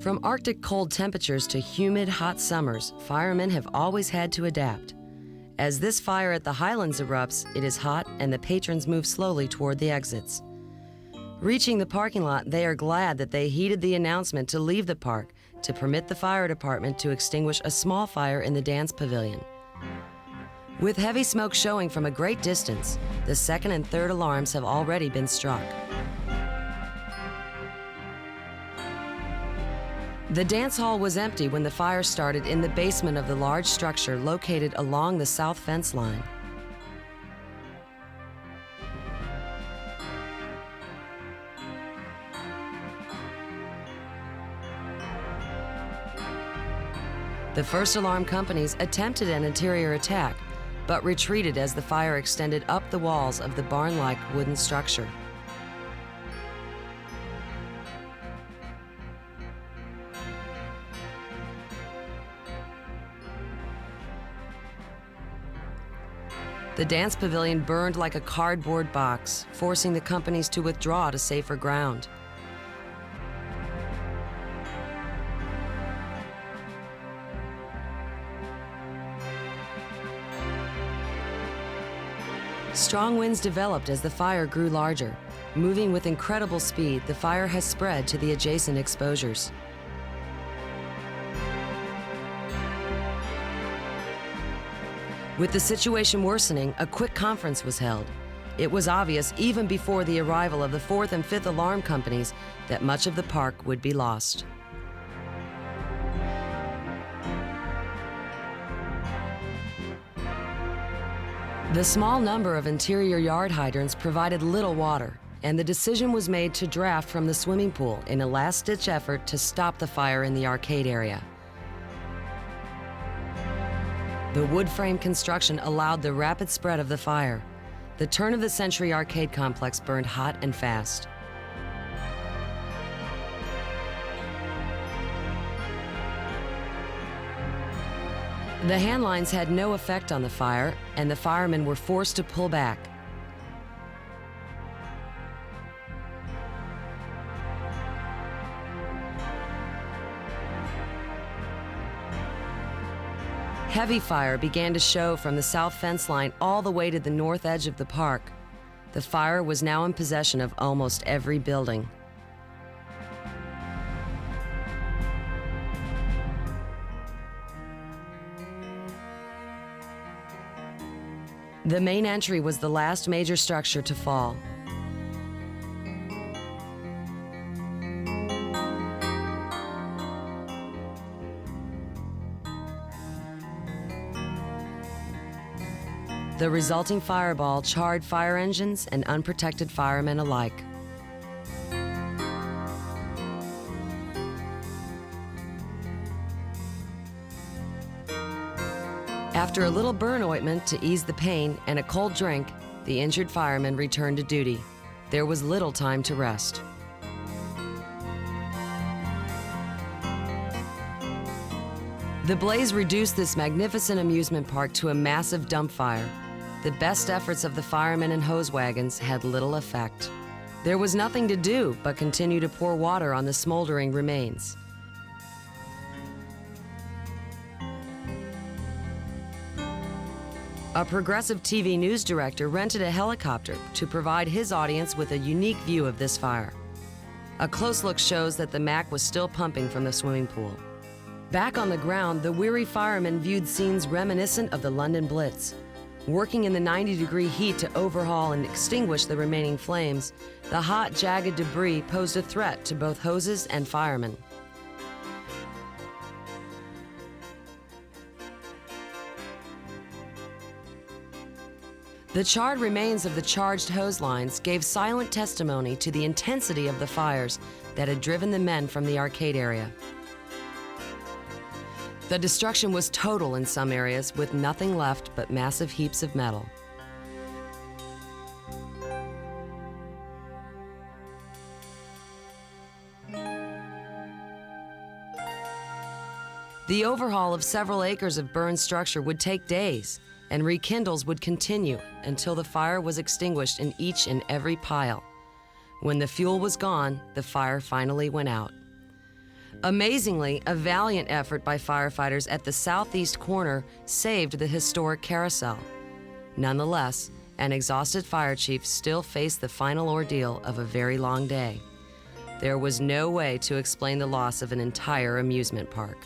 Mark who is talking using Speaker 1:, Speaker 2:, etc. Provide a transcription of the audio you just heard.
Speaker 1: From Arctic cold temperatures to humid, hot summers, firemen have always had to adapt. As this fire at the Highlands erupts, it is hot and the patrons move slowly toward the exits. Reaching the parking lot, they are glad that they heeded the announcement to leave the park to permit the fire department to extinguish a small fire in the dance pavilion. With heavy smoke showing from a great distance, the second and third alarms have already been struck. The dance hall was empty when the fire started in the basement of the large structure located along the south fence line. The first alarm companies attempted an interior attack, but retreated as the fire extended up the walls of the barn-like wooden structure. The dance pavilion burned like a cardboard box, forcing the companies to withdraw to safer ground. Strong winds developed as the fire grew larger. Moving with incredible speed, the fire has spread to the adjacent exposures. With the situation worsening, a quick conference was held. It was obvious, even before the arrival of the fourth and fifth alarm companies, that much of the park would be lost. The small number of interior yard hydrants provided little water, and the decision was made to draft from the swimming pool in a last-ditch effort to stop the fire in the arcade area. The wood frame construction allowed the rapid spread of the fire. The turn-of-the-century arcade complex burned hot and fast. The handlines had no effect on the fire, and the firemen were forced to pull back. Heavy fire began to show from the south fence line all the way to the north edge of the park. The fire was now in possession of almost every building. The main entry was the last major structure to fall. The resulting fireball charred fire engines and unprotected firemen alike. After a little burn ointment to ease the pain and a cold drink, the injured firemen returned to duty. There was little time to rest. The blaze reduced this magnificent amusement park to a massive dump fire. The best efforts of the firemen and hose wagons had little effect. There was nothing to do but continue to pour water on the smoldering remains. A progressive TV news director rented a helicopter to provide his audience with a unique view of this fire. A close look shows that the Mac was still pumping from the swimming pool. Back on the ground, the weary firemen viewed scenes reminiscent of the London Blitz. Working in the 90-degree heat to overhaul and extinguish the remaining flames, the hot, jagged debris posed a threat to both hoses and firemen. The charred remains of the charged hose lines gave silent testimony to the intensity of the fires that had driven the men from the arcade area. The destruction was total in some areas, with nothing left but massive heaps of metal. The overhaul of several acres of burned structure would take days, and rekindles would continue until the fire was extinguished in each and every pile. When the fuel was gone, the fire finally went out. Amazingly, a valiant effort by firefighters at the southeast corner saved the historic carousel. Nonetheless, an exhausted fire chief still faced the final ordeal of a very long day. There was no way to explain the loss of an entire amusement park.